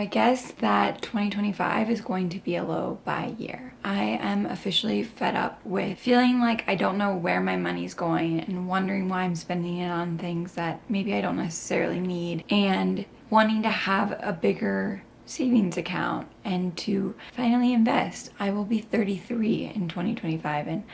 I guess that 2025 is going to be a low buy year. I am officially fed up with feeling like I don't know where my money's going and wondering why I'm spending it on things that maybe I don't necessarily need, and wanting to have a bigger savings account and to finally invest. I will be 33 in 2025 and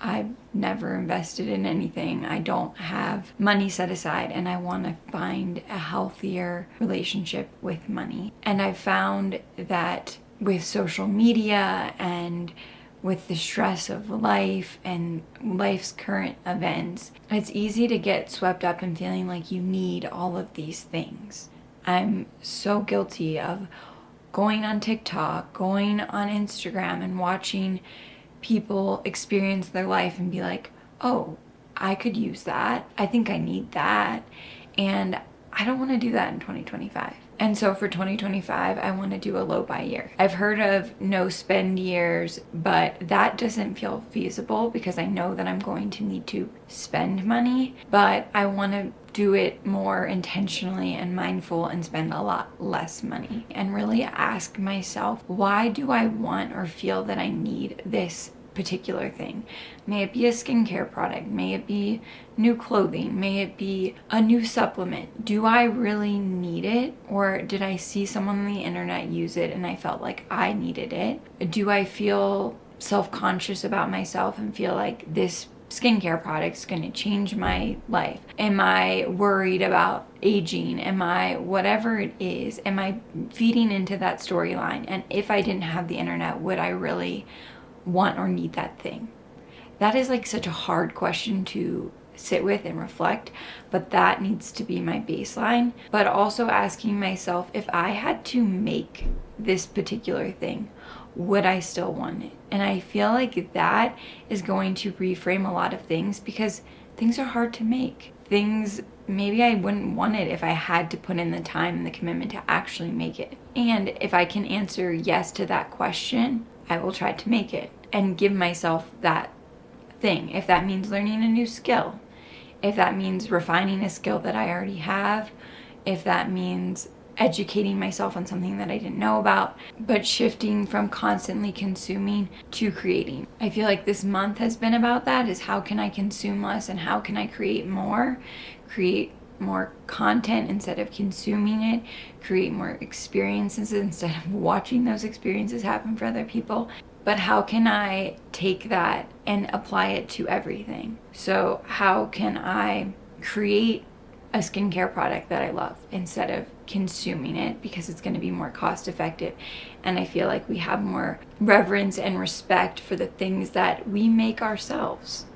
I've never invested in anything. I don't have money set aside, and I want to find a healthier relationship with money. And I've found that with social media and with the stress of life and life's current events, it's easy to get swept up in feeling like you need all of these things. I'm so guilty of going on TikTok, going on Instagram, and watching people experience their life and be like, oh, I could use that. I think I need that. And I don't want to do that in 2025. And so for 2025, I want to do a low buy year. I've heard of no spend years, but that doesn't feel feasible because I know that I'm going to need to spend money, but I want to do it more intentionally and mindful and spend a lot less money, and really ask myself, why do I want or feel that I need this particular thing? May it be a skincare product, may it be new clothing, may it be a new supplement. Do I really need it, or did I see someone on the internet use it and I felt like I needed it? Do I feel self-conscious about myself and feel like this skincare product is going to change my life? Am I worried about aging? Am I, whatever it is, am I feeding into that storyline? And if I didn't have the internet, would I really want or need that thing? That is like such a hard question to sit with and reflect, but that needs to be my baseline. But also asking myself, if I had to make this particular thing, would I still want it? And I feel like that is going to reframe a lot of things, because things are hard to make. Things, maybe I wouldn't want it if I had to put in the time and the commitment to actually make it. And if I can answer yes to that question, I will try to make it and give myself that thing. If that means learning a new skill, if that means refining a skill that I already have, if that means educating myself on something that I didn't know about, but shifting from constantly consuming to creating. I feel like this month has been about that, is how can I consume less and how can I create more content instead of consuming it, create more experiences instead of watching those experiences happen for other people. But how can I take that and apply it to everything? So how can I create a skincare product that I love instead of consuming it, because it's going to be more cost effective? And I feel like we have more reverence and respect for the things that we make ourselves,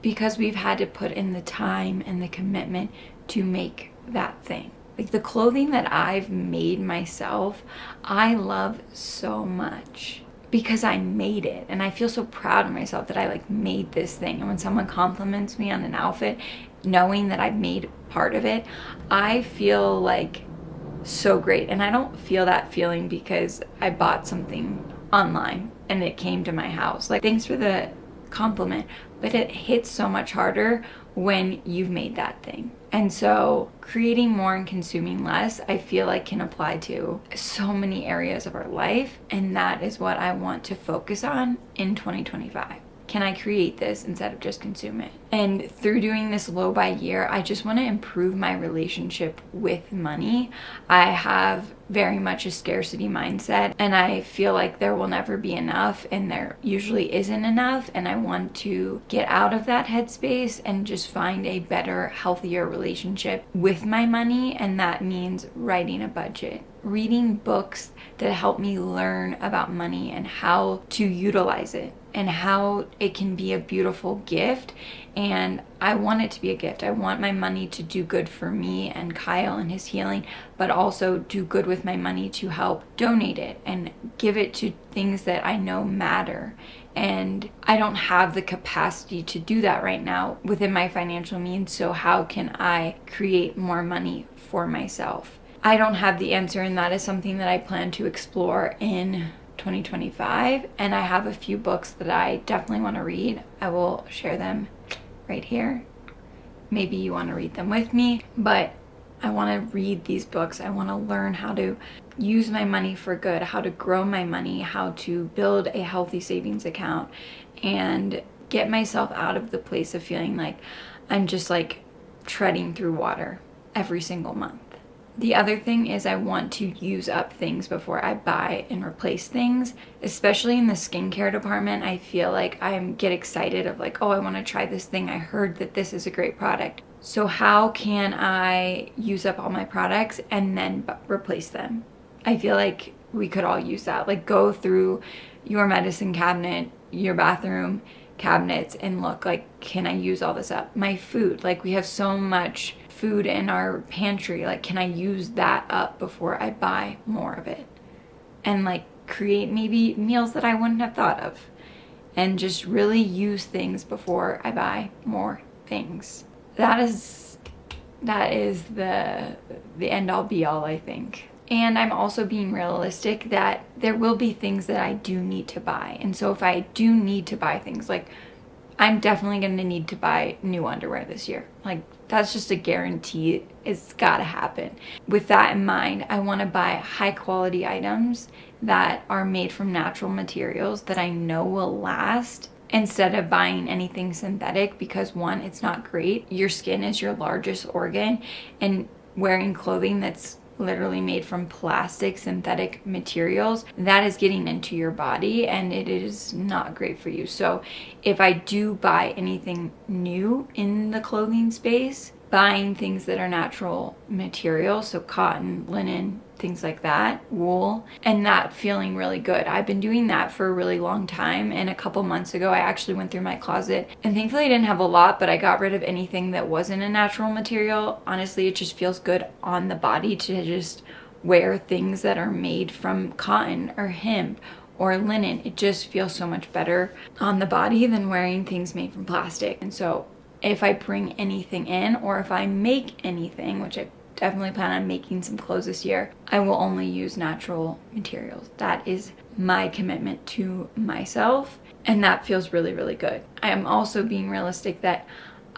because we've had to put in the time and the commitment to make that thing. Like the clothing that I've made myself, I love so much because I made it, and I feel so proud of myself that I like made this thing. And when someone compliments me on an outfit, knowing that I've made part of it, I feel like so great. And I don't feel that feeling because I bought something online and it came to my house. Like, thanks for the compliment, but it hits so much harder when you've made that thing. And so creating more and consuming less, I feel like can apply to so many areas of our life. And that is what I want to focus on in 2025. Can I create this instead of just consume it? And through doing this low buy year, I just want to improve my relationship with money. I have very much a scarcity mindset, and I feel like there will never be enough, and there usually isn't enough. And I want to get out of that headspace and just find a better, healthier relationship with my money. And that means writing a budget, reading books that help me learn about money and how to utilize it, and how it can be a beautiful gift. And I want it to be a gift. I want my money to do good for me and Kyle and his healing, but also do good with my money to help donate it and give it to things that I know matter. And I don't have the capacity to do that right now within my financial means. So how can I create more money for myself? I don't have the answer, and that is something that I plan to explore in 2025. And I have a few books that I definitely want to read. I will share them right here. Maybe you want to read them with me, but I want to read these books. I want to learn how to use my money for good, how to grow my money, how to build a healthy savings account, and get myself out of the place of feeling like I'm just like treading through water every single month. The other thing is I want to use up things before I buy and replace things, especially in the skincare department. I feel like I get excited of like, oh, I want to try this thing. I heard that this is a great product. So how can I use up all my products and then replace them? I feel like we could all use that. Like go through your medicine cabinet, your bathroom cabinets and look like, can I use all this up? My food, like we have so much food in our pantry, like can I use that up before I buy more of it? And like create maybe meals that I wouldn't have thought of, and just really use things before I buy more things. That is the end all be all, I think. And I'm also being realistic that there will be things that I do need to buy. And so if I do need to buy things, like I'm definitely going to need to buy new underwear this year. Like that's just a guarantee. It's got to happen. With that in mind, I want to buy high quality items that are made from natural materials that I know will last, instead of buying anything synthetic, because one, it's not great. Your skin is your largest organ, and wearing clothing that's literally made from plastic synthetic materials, that is getting into your body and it is not great for you. So if I do buy anything new in the clothing space, buying things that are natural materials, so cotton, linen, things like that, wool, and that feeling really good. I've been doing that for a really long time, and a couple months ago I actually went through my closet, and thankfully I didn't have a lot, but I got rid of anything that wasn't a natural material. Honestly, it just feels good on the body to just wear things that are made from cotton or hemp or linen. It just feels so much better on the body than wearing things made from plastic. And so if I bring anything in, or if I make anything, which I definitely plan on making some clothes this year, I will only use natural materials. That is my commitment to myself, and that feels really, really good. I am also being realistic that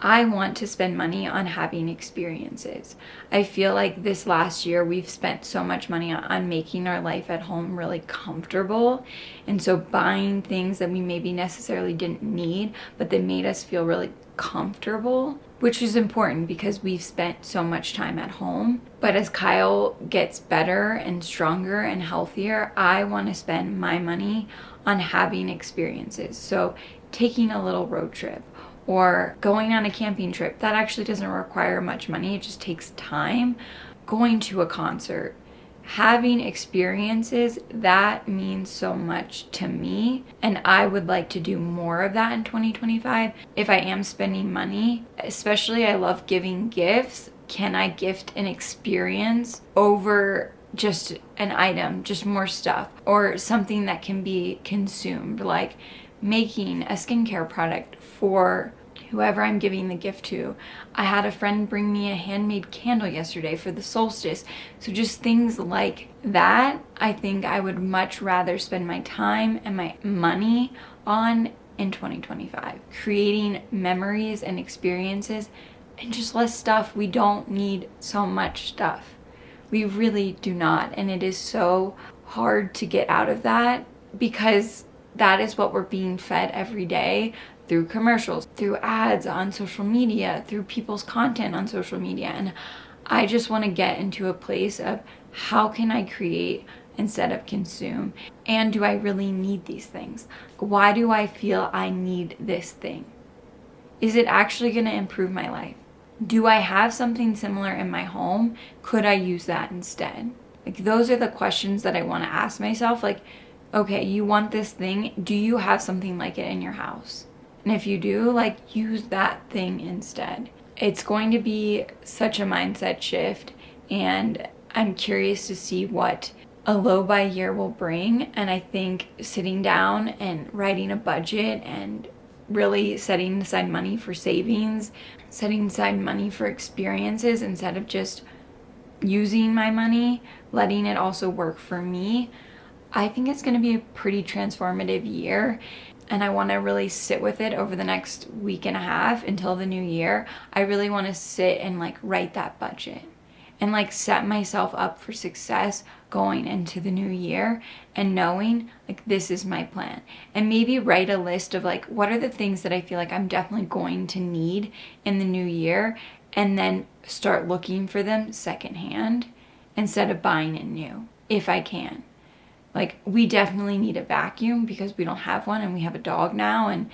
I want to spend money on having experiences. I feel like this last year we've spent so much money on making our life at home really comfortable, and so buying things that we maybe necessarily didn't need, but they made us feel really comfortable, which is important because we've spent so much time at home. But as Kyle gets better and stronger and healthier, I want to spend my money on having experiences. So taking a little road trip or going on a camping trip, that actually doesn't require much money, it just takes time. Going to a concert, having experiences, that means so much to me, and I would like to do more of that in 2025. If I am spending money, especially I love giving gifts, can I gift an experience over just an item, just more stuff, or something that can be consumed, like making a skincare product for whoever I'm giving the gift to. I had a friend bring me a handmade candle yesterday for the solstice. So just things like that, I think I would much rather spend my time and my money on in 2025. Creating memories and experiences and just less stuff. We don't need so much stuff. We really do not. And it is so hard to get out of that, because that is what we're being fed every day through commercials, through ads on social media, through people's content on social media. And I just want to get into a place of how can I create instead of consume? And do I really need these things? Why do I feel I need this thing? Is it actually going to improve my life? Do I have something similar in my home? Could I use that instead? Like, those are the questions that I want to ask myself. Like, okay, you want this thing. Do you have something like it in your house? And if you do, like, use that thing instead. It's going to be such a mindset shift, and I'm curious to see what a low buy year will bring. And I think sitting down and writing a budget and really setting aside money for savings, setting aside money for experiences instead of just using my money, letting it also work for me, I think it's going to be a pretty transformative year. And I want to really sit with it over the next week and a half until the new year. I really want to sit and like write that budget and like set myself up for success going into the new year, and knowing like this is my plan. And maybe write a list of like, what are the things that I feel like I'm definitely going to need in the new year, and then start looking for them secondhand instead of buying it new if I can. Like, we definitely need a vacuum because we don't have one, and we have a dog now and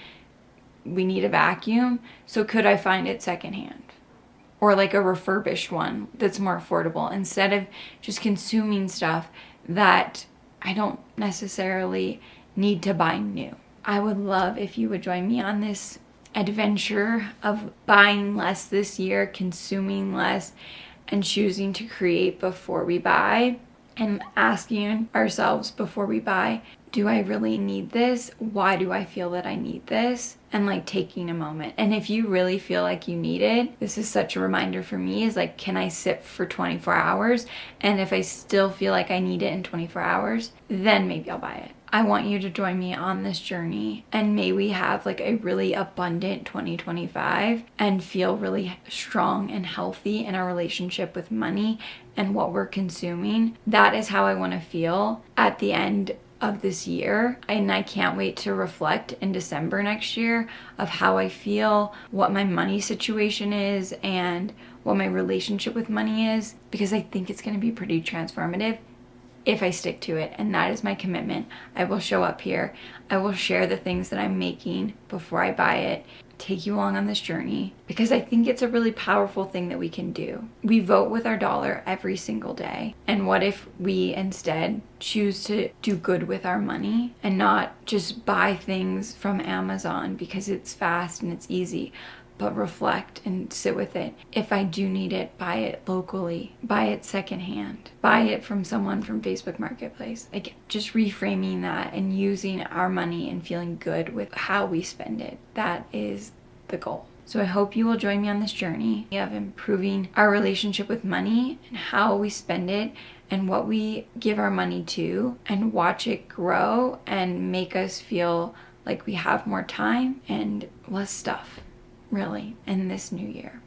we need a vacuum. So could I find it secondhand? Or like a refurbished one that's more affordable, instead of just consuming stuff that I don't necessarily need to buy new. I would love if you would join me on this adventure of buying less this year, consuming less, and choosing to create before we buy, and asking ourselves before we buy, do I really need this? Why do I feel that I need this? And like taking a moment. And if you really feel like you need it, this is such a reminder for me, is like, can I sit for 24 hours? And if I still feel like I need it in 24 hours, then maybe I'll buy it. I want you to join me on this journey, and may we have like a really abundant 2025 and feel really strong and healthy in our relationship with money and what we're consuming. That is how I want to feel at the end of this year, and I can't wait to reflect in December next year of how I feel, what my money situation is, and what my relationship with money is, because I think it's going to be pretty transformative if I stick to it. And that is my commitment. I will show up here, I will share the things that I'm making before I buy it, take you along on this journey, because I think it's a really powerful thing that we can do. We vote with our dollar every single day. And what if we instead choose to do good with our money and not just buy things from Amazon because it's fast and it's easy, but reflect and sit with it. If I do need it, buy it locally, buy it secondhand, buy it from someone from Facebook Marketplace. Like, just reframing that and using our money and feeling good with how we spend it. That is the goal. So I hope you will join me on this journey of improving our relationship with money and how we spend it and what we give our money to, and watch it grow and make us feel like we have more time and less stuff, really, in this new year.